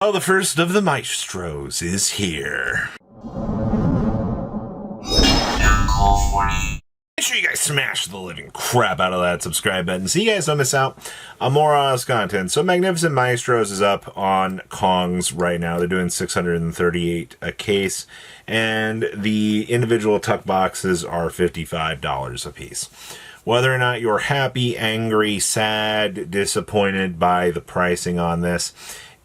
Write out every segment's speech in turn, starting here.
Well, the first of the Maestros is here. Make sure you guys smash the living crap out of that subscribe button so you guys don't miss out on more Oz content. So Magnificent Maestros is up on Kongs right now. They're doing $638 a case, and the individual tuck boxes are $55 a piece. Whether or not you're happy, angry, sad, disappointed by the pricing on this,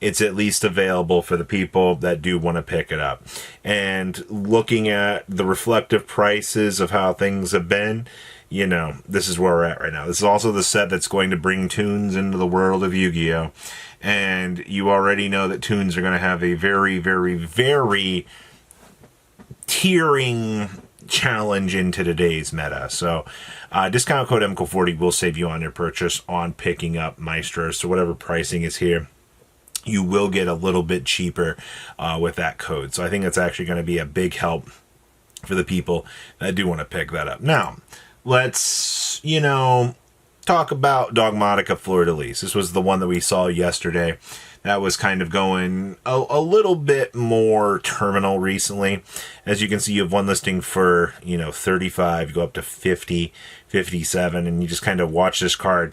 it's at least available for the people that do want to pick it up. And looking at the reflective prices of how things have been, you know, this is where we're at right now. This is also the set that's going to bring Toons into the world of Yu-Gi-Oh! And you already know that Toons are going to have a very, very, very tiering challenge into today's meta. So discount code MCO40 will save you on your purchase on picking up Maestros. So whatever pricing is here, you will get a little bit cheaper with that code. So I think it's actually going to be a big help for the people that do want to pick that up. Now, let's, talk about Dogmatika Fleur-de-Lis. This was the one that we saw yesterday. That was kind of going a little bit more terminal recently. As you can see, you have one listing for, 35, you go up to 50, 57, and you just kind of watch this card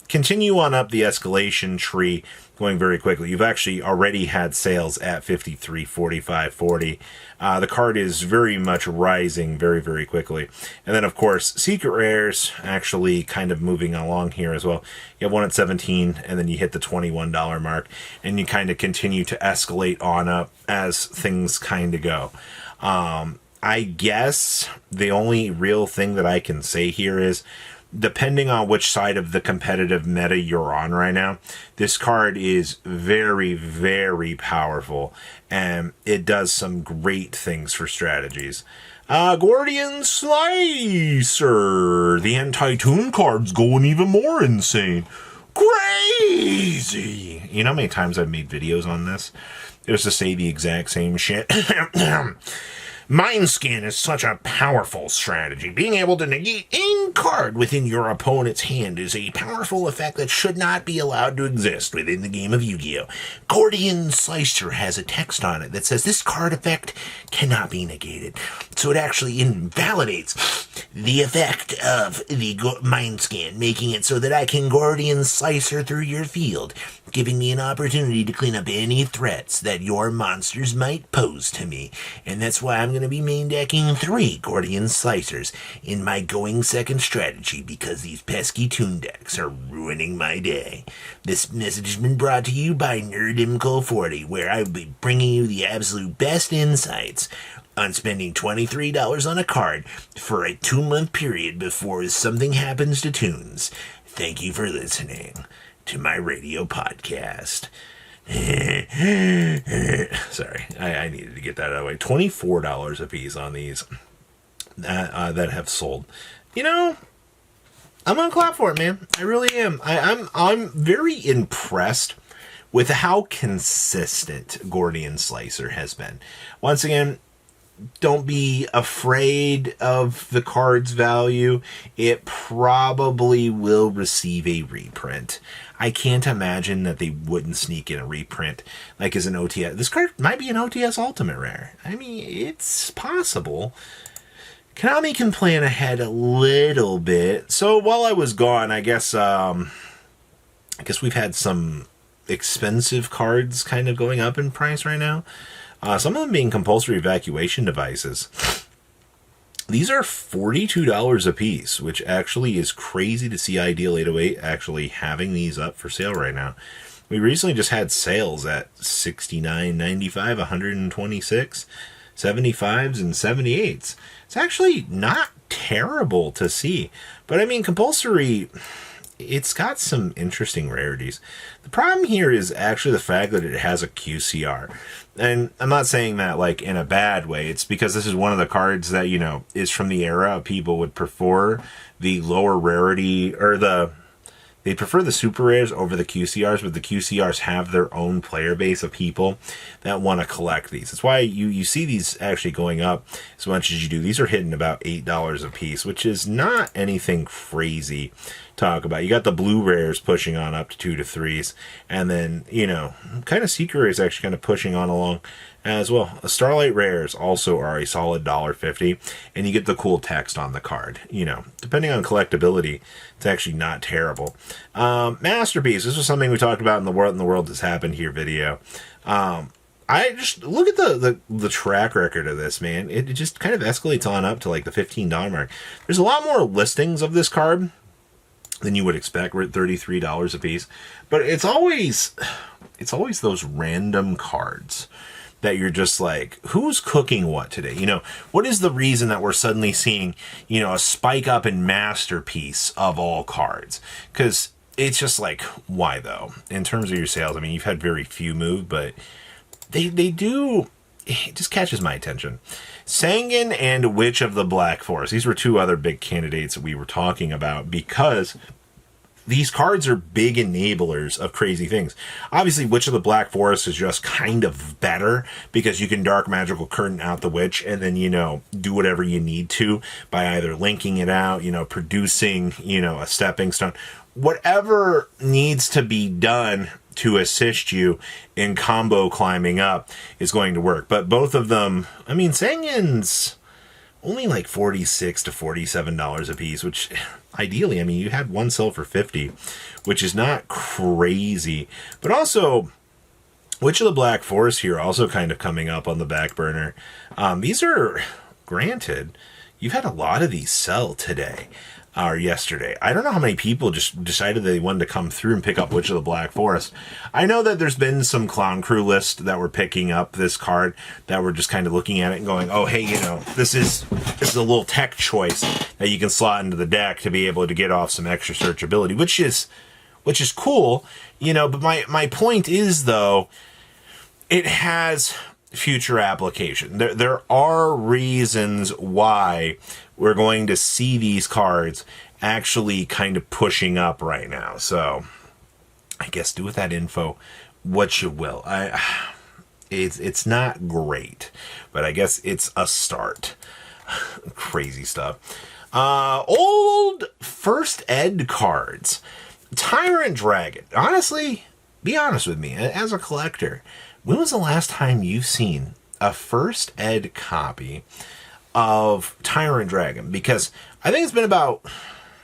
continue on up the escalation tree, going very quickly. You've actually already had sales at 53, 45, 40. The card is very much rising very, very quickly. And then, of course, Secret Rares actually kind of moving along here as well. You have one at 17, and then you hit the $21 mark, and you kind of continue to escalate on up as things kind of go. I guess the only real thing that I can say here is, depending on which side of the competitive meta you're on right now, this card is very, very powerful, and it does some great things for strategies. Gordian Slicer! The anti-toon card's going even more insane. Crazy! You know how many times I've made videos on this? It was to say the exact same shit. Mind Scan is such a powerful strategy. Being able to negate any card within your opponent's hand is a powerful effect that should not be allowed to exist within the game of Yu-Gi-Oh! Gordian Slicer has a text on it that says this card effect cannot be negated. So it actually invalidates the effect of the Mind Scan, making it so that I can Gordian Slicer through your field, giving me an opportunity to clean up any threats that your monsters might pose to me. And that's why I'm going to be main decking 3 Gordian Slicers in my going second strategy, because these pesky toon decks are ruining my day. This message has been brought to you by NerdMco40, where I will be bringing you the absolute best insights on spending $23 on a card for a 2-month period before something happens to Toons. Thank you for listening to my radio podcast. Sorry, I needed to get that out of the way. $24 a piece on these that have sold. I'm gonna clap for it, man. I really am. I'm very impressed with how consistent Gordian Slicer has been. Once again, don't be afraid of the card's value. It probably will receive a reprint. I can't imagine that they wouldn't sneak in a reprint like as an OTS. This card might be an OTS Ultimate Rare. I mean, it's possible. Konami can plan ahead a little bit. So while I was gone, I guess we've had some expensive cards kind of going up in price right now. Some of them being Compulsory Evacuation devices. These are $42 a piece, which actually is crazy to see Ideal 808 actually having these up for sale right now. We recently just had sales at $69.95, $126, $75s, and $78s. It's actually not terrible to see. But I mean, Compulsory, it's got some interesting rarities. The problem here is actually the fact that it has a QCR. And I'm not saying that like in a bad way. It's because this is one of the cards that, is from the era people would prefer the lower rarity, or they prefer the super rares over the QCRs, but the QCRs have their own player base of people that want to collect these. That's why you see these actually going up as much as you do. These are hitting about $8 a piece, which is not anything crazy talk about. You got the blue rares pushing on up to 2 to 3s, and then, you know, kind of secret rares actually kind of pushing on along as well. Starlight rares also are a solid $1.50, and you get the cool text on the card. You know, depending on collectability, it's actually not terrible. Masterpiece. This was something we talked about in the world has happened here video. I just look at the track record of this, man. It just kind of escalates on up to like the $15 mark. There's a lot more listings of this card than you would expect. We're at $33 a piece, but it's always those random cards that you're just like, who's cooking what today? You know, what is the reason that we're suddenly seeing, you know, a spike up in Masterpiece of all cards? Because it's just like, why though? In terms of your sales, I mean, you've had very few move, but they do, it just catches my attention. Sangan and Witch of the Black Forest. These were two other big candidates that we were talking about because these cards are big enablers of crazy things. Obviously, Witch of the Black Forest is just kind of better because you can Dark Magical Curtain out the Witch and then, you know, do whatever you need to by either linking it out, you know, producing, you know, a stepping stone. Whatever needs to be done to assist you in combo climbing up is going to work. But both of them, I mean, Sangan's only like $46 to $47 a piece, which ideally, I mean, you had one sell for $50, which is not crazy. But also, Witch of the Black Forest here also kind of coming up on the back burner. These are, granted, you've had a lot of these sell today or yesterday. I don't know how many people just decided they wanted to come through and pick up Witch of the Black Forest. I know that there's been some Clown Crew lists that were picking up this card that were just kind of looking at it and going, oh, hey, you know, this is a little tech choice that you can slot into the deck to be able to get off some extra searchability, which is cool, you know, but my point is, though, it has future application. There are reasons why we're going to see these cards actually kind of pushing up right now. So I guess do with that info what you will. It's not great, but I guess it's a start. Crazy stuff. Old first ed cards. Tyrant Dragon. Honestly, be honest with me, as a collector, when was the last time you've seen a first ed copy of Tyrant Dragon? Because I think it's been about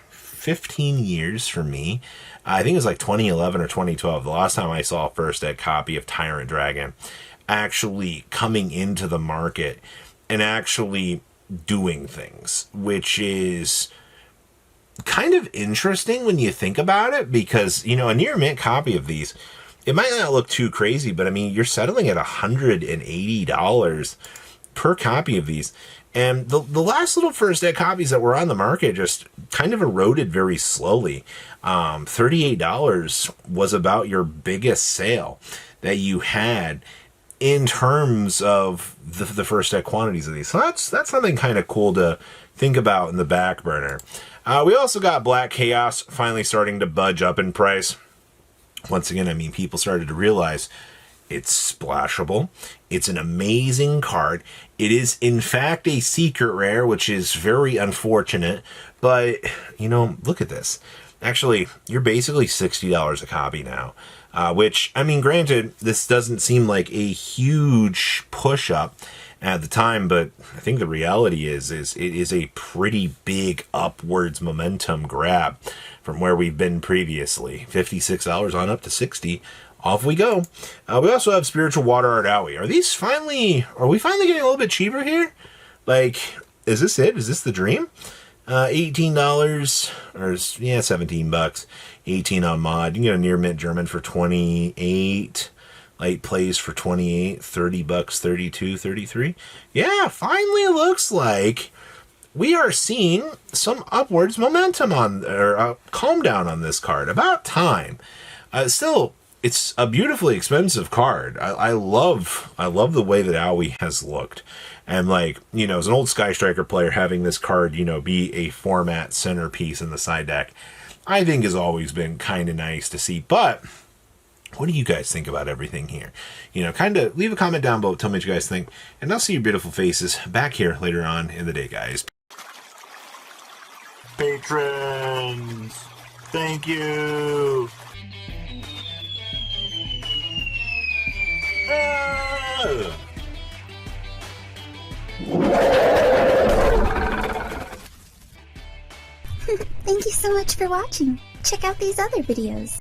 15 years for me. I think it was like 2011 or 2012, the last time I saw a first ed copy of Tyrant Dragon actually coming into the market and actually doing things, which is kind of interesting when you think about it, because, you know, a near mint copy of these, it might not look too crazy, but I mean, you're settling at $180 per copy of these. And the last little first ed copies that were on the market just kind of eroded very slowly. $38 was about your biggest sale that you had in terms of the first ed quantities of these. So that's something kind of cool to think about in the back burner. We also got Black Chaos finally starting to budge up in price. Once again, I mean, people started to realize it's splashable. It's an amazing card. It is, in fact, a secret rare, which is very unfortunate. But, you know, look at this. Actually, you're basically $60 a copy now. Which, I mean, granted, this doesn't seem like a huge push-up at the time, but I think the reality is it is a pretty big upwards momentum grab from where we've been previously. $56 on up to $60. Off we go. We also have Spiritual Water Art Owie. Are we finally getting a little bit cheaper here? Like, is this it? Is this the dream? $18, or yeah, $17. 18 on mod. You can get a near mint German for 28. Light plays for 28. $30, 32, 33. Yeah, finally looks like we are seeing some upwards momentum on, or calm down on this card. About time. Still, it's a beautifully expensive card. I love the way that Owie has looked. And, like, you know, as an old Sky Striker player, having this card, you know, be a format centerpiece in the side deck, I think has always been kind of nice to see. But what do you guys think about everything here? You know, kind of leave a comment down below. Tell me what you guys think. And I'll see your beautiful faces back here later on in the day, guys. Patrons! Thank you. Thank you so much for watching. Check out these other videos.